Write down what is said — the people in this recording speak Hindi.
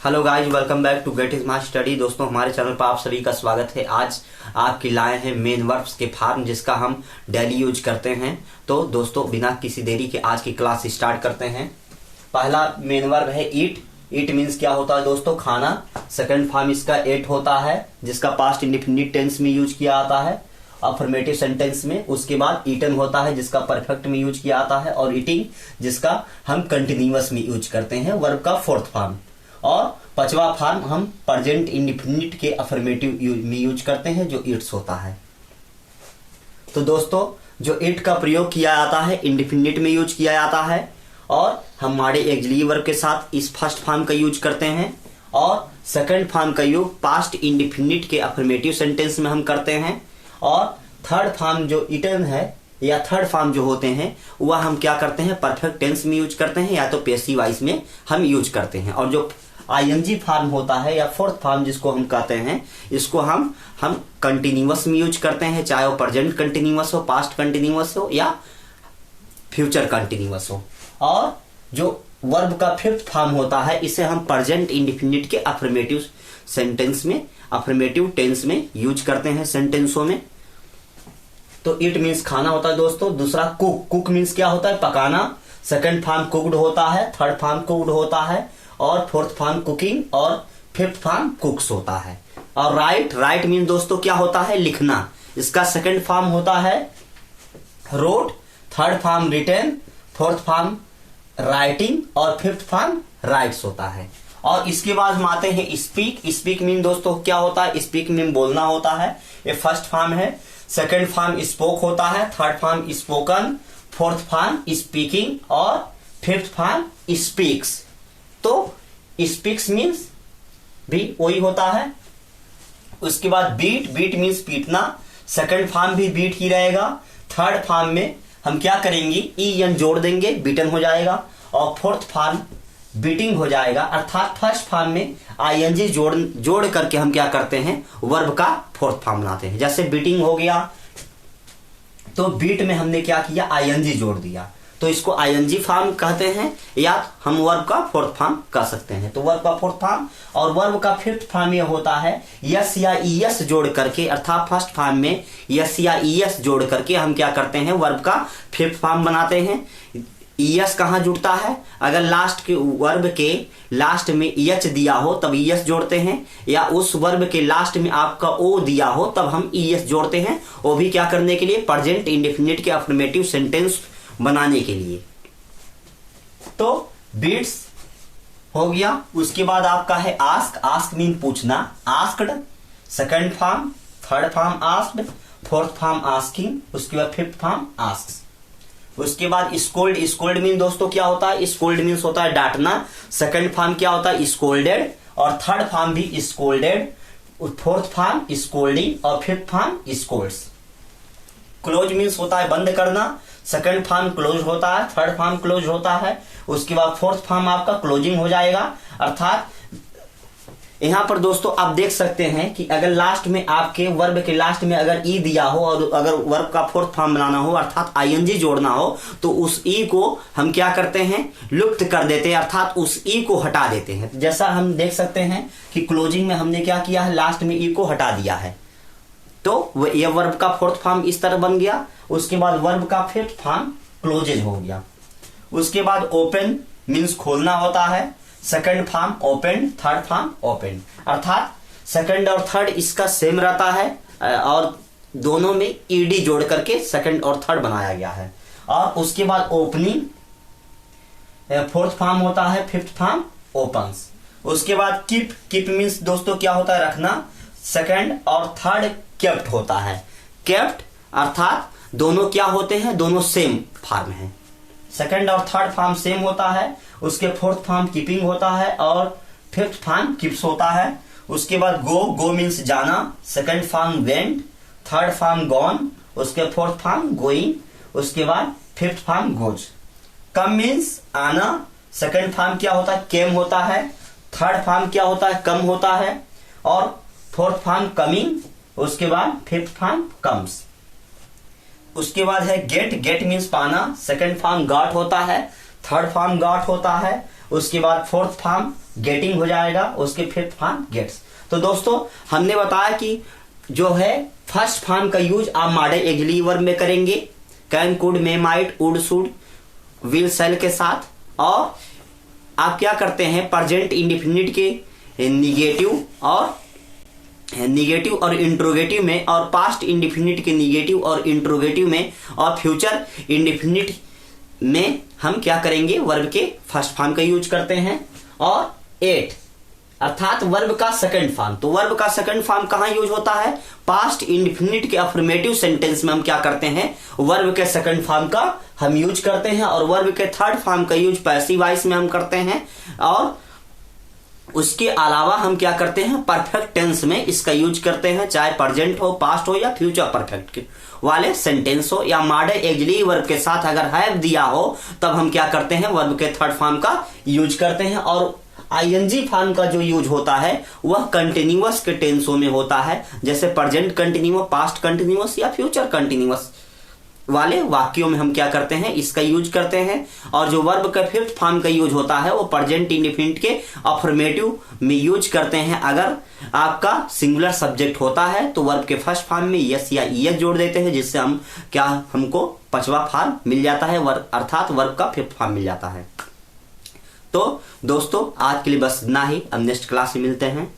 Hello guys, welcome back to Get Smart Study. दोस्तों, हमारे चैनल पर आप सभी का स्वागत है। आज आपके लाए हैं मेन वर्ब्स के फॉर्म, जिसका हम डेली यूज करते हैं। तो दोस्तों, बिना किसी देरी के आज की क्लास स्टार्ट करते हैं। पहला मेन वर्ब है ईट। ईट मीन्स क्या होता है दोस्तों? खाना। सेकंड फॉर्म इसका एट होता है, जिसका पास्ट इंडेफिनिट टेंस में यूज किया आता है अफर्मेटिव सेंटेंस में। उसके बाद ईटन होता है, जिसका परफेक्ट में यूज किया आता है, और ईटिंग, जिसका हम कंटिन्यूअस में यूज करते हैं, वर्ब का फोर्थ फॉर्म। और पांचवा फॉर्म हम प्रेजेंट इंडेफिनिट के अफर्मेटिव में यूज करते हैं, जो इट्स होता है। तो दोस्तों, जो इट का प्रयोग किया जाता है इंडेफिनिट में यूज किया जाता है, और हमारे एक्सिलरी वर्ब के साथ इस फर्स्ट फॉर्म का यूज करते हैं, और सेकंड फॉर्म का यूज पास्ट इंडेफिनिट के अफर्मेटिव सेंटेंस में हम करते हैं, और थर्ड फॉर्म जो इटन है या थर्ड फॉर्म जो होते हैं वह हम क्या करते हैं? परफेक्ट टेंस में यूज करते हैं, या तो पैसिव वॉइस में हम यूज करते हैं। और जो आईएनजी फॉर्म होता है या फोर्थ फॉर्म जिसको हम कहते हैं, इसको हम कंटिन्यूअस में यूज करते हैं, चाहे वो प्रेजेंट कंटिन्यूअस हो, पास्ट कंटिन्यूअस हो, या फ्यूचर कंटिन्यूअस हो। और जो वर्ब का फिफ्थ फॉर्म होता है, इसे हम प्रेजेंट इंडेफिनिट के अफर्मेटिव सेंटेंस में, अफर्मेटिव टेंस में यूज करते हैं सेंटेंसों में। तो इट मीन्स खाना होता है दोस्तों। दूसरा कुक। कुक मीन्स क्या होता है? पकाना। सेकंड फॉर्म कुक्ड होता है, थर्ड फॉर्म कुक्ड होता है, और फोर्थ फॉर्म कुकिंग, और फिफ्थ फॉर्म कुक्स होता है। और राइट। राइट मीन्स दोस्तों क्या होता है? लिखना। इसका सेकंड फॉर्म होता है wrote, third form written, fourth form writing, और फिफ्थ फॉर्म राइट्स होता है। और इसके बाद हम आते हैं स्पीक। स्पीक मीन दोस्तों क्या होता है? स्पीक मीन बोलना होता है। ये फर्स्ट फॉर्म है। सेकंड फॉर्म स्पोक होता है, third form spoken, fourth form speaking, और फिफ्थ फॉर्म स्पीक्स। तो स्पीक्स मीन्स भी वही होता है। उसके बाद बीट। बीट मीन्स पीटना। सेकंड फॉर्म भी बीट ही रहेगा। थर्ड फॉर्म में हम क्या करेंगे? ई एन जोड़ देंगे, बीटन हो जाएगा। और फोर्थ फॉर्म बीटिंग हो जाएगा। अर्थात फर्स्ट फॉर्म में आईएनजी जोड़ करके हम क्या करते हैं? वर्ब का फोर्थ फॉर्म बनाते हैं। जैसे बीटिंग हो गया, तो बीट में हमने क्या किया? आईएनजी जोड़ दिया, तो इसको आईएनजी फॉर्म कहते हैं, या हम वर्ब का फोर्थ फॉर्म कह सकते हैं। तो वर्ब का फोर्थ फॉर्म। और वर्ब का फिफ्थ फॉर्म ये होता है यस या ईएस जोड़ करके, अर्थात फर्स्ट फॉर्म में यस या ईएस जोड़ करके हम क्या करते हैं? वर्ब का फिफ्थ फॉर्म बनाते हैं। ईएस कहाँ जुड़ता है? अगर लास्ट के वर्ब के लास्ट में एच दिया हो तब ईएस जोड़ते हैं, या उस वर्ब के लास्ट में आपका ओ दिया हो तब हम ईएस जोड़ते हैं। वो भी क्या करने के लिए? प्रेजेंट इंडेफिनिट के अफर्मेटिव सेंटेंस बनाने के लिए। तो बीट्स हो गया। उसके बाद आपका है आस्क। आस्क मीन पूछना। Asked, second form, third form asked, fourth form asking, उसके बाद फिफ्थ फॉर्म आस्क्स। उसके बाद स्कोल्ड। स्कोल्ड मीन दोस्तों क्या होता है? स्कोल्ड मीन्स होता है डांटना। सेकंड फॉर्म क्या होता है? स्कोल्डेड, और थर्ड फॉर्म भी स्कोल्डेड, फोर्थ फॉर्म स्कोल्डिंग, और fifth form Scholz. Close means होता है बंद करना। सेकंड फॉर्म क्लोज होता है, थर्ड फॉर्म क्लोज होता है, उसके बाद फोर्थ फॉर्म आपका क्लोजिंग हो जाएगा। अर्थात यहां पर दोस्तों आप देख सकते हैं कि अगर लास्ट में आपके वर्ब के लास्ट में अगर ई दिया हो, और अगर वर्ब का फोर्थ फॉर्म बनाना हो, अर्थात आईएनजी जोड़ना हो, तो उस ई को हम क्या करते हैं? लुप्त कर देते हैं, अर्थात उस ई को हटा देते हैं। जैसा हम देख सकते हैं कि क्लोजिंग में हमने क्या किया है? लास्ट में ई को हटा दिया है। तो यह वर्ब का फोर्थ फॉर्म इस तरह बन गया। उसके बाद वर्ब का फिफ्थ फॉर्म क्लोजेज हो गया। उसके बाद ओपन मीन्स खोलना होता है। Second form open, third form open. अर्थात सेकंड और थर्ड इसका सेम रहता है, और दोनों में ईडी जोड़ करके सेकंड और थर्ड बनाया गया है। और उसके बाद ओपनिंग फोर्थ फॉर्म होता है, फिफ्थ फॉर्म ओपन्स। उसके बाद कीप। कीप मीन्स दोस्तों क्या होता है? रखना। सेकंड और थर्ड केप्ट होता है। केप्ट अर्थात दोनों क्या होते हैं? दोनों सेम फॉर्म है। सेकंड और थर्ड फॉर्म सेम होता है। उसके फोर्थ फॉर्म कीपिंग होता है, और फिफ्थ फॉर्म कीप्स होता है। उसके बाद गो। गो मीन्स जाना। Second form went, third form gone, उसके फोर्थ फॉर्म गोइंग, उसके बाद fifth form goes. Come means आना। सेकंड फॉर्म क्या होता है? केम होता है। थर्ड फॉर्म क्या होता है? कम होता है, और फोर्थ फॉर्म कमिंग, उसके बाद फिफ्थ फॉर्म कम्स। उसके बाद है गेट। गेट मीन्स पाना। सेकंड फॉर्म गॉट होता है, थर्ड फॉर्म गॉट होता है, उसके बाद फोर्थ फॉर्म गेटिंग हो जाएगा, उसके फिफ्थ फॉर्म गेट्स। तो दोस्तों हमने बताया कि जो है फर्स्ट फॉर्म का यूज आप मॉडल ऑक्सिलरी वर्ब में करेंगे, can, could, may, might, would, should, will, shall के साथ। और आप क्या करते हैं प्रेजेंट इंडेफिनिट के निगेटिव और इंट्रोगेटिव में, और पास्ट इंडेफिनिट के निगेटिव और इंट्रोगेटिव में, और फ्यूचर इंडेफिनिट में हम क्या करेंगे वर्ब के फर्स्ट फॉर्म का यूज करते हैं। और 8 अर्थात वर्ब का सेकंड फॉर्म। तो वर्ब का सेकंड फॉर्म कहां यूज होता है? पास्ट इंडेफिनिट के अफर्मेटिव सेंटेंस में हम क्या करते हैं वर्ब के सेकंड फॉर्म का हम यूज करते हैं। और वर्ब के थर्ड फॉर्म का यूज पैसिव वॉइस में हम करते हैं। और उसके अलावा हम क्या करते हैं परफेक्ट टेंस में इसका यूज करते हैं, चाहे प्रेजेंट हो, पास्ट हो या फ्यूचर परफेक्ट वाले सेंटेंस हो, या मॉडल ऑक्सिलरी वर्ब के साथ अगर हैव दिया हो तब हम क्या करते हैं वर्ब के थर्ड फॉर्म का यूज करते हैं। और आईएनजी फॉर्म का जो यूज होता है वह कंटिन्यूअस के टेंसों में होता है, जैसे प्रेजेंट कंटिन्यूअस, पास्ट कंटिन्यूअस या फ्यूचर कंटिन्यूअस वाले वाक्यों में हम क्या करते हैं इसका यूज करते हैं। और जो वर्ब का फिफ्थ फॉर्म का यूज होता है वो प्रेजेंट इंडेफिनिट के अफर्मेटिव में यूज करते हैं। अगर आपका सिंगुलर सब्जेक्ट होता है तो वर्ब के फर्स्ट फॉर्म में यस या ईएस जोड़ देते हैं, जिससे हमको पांचवा फॉर्म मिल जाता है, अर्थात वर्ब का फिफ्थ फॉर्म मिल जाता है। तो दोस्तों आज के लिए बस इतना ही, अब नेक्स्ट क्लास में मिलते हैं।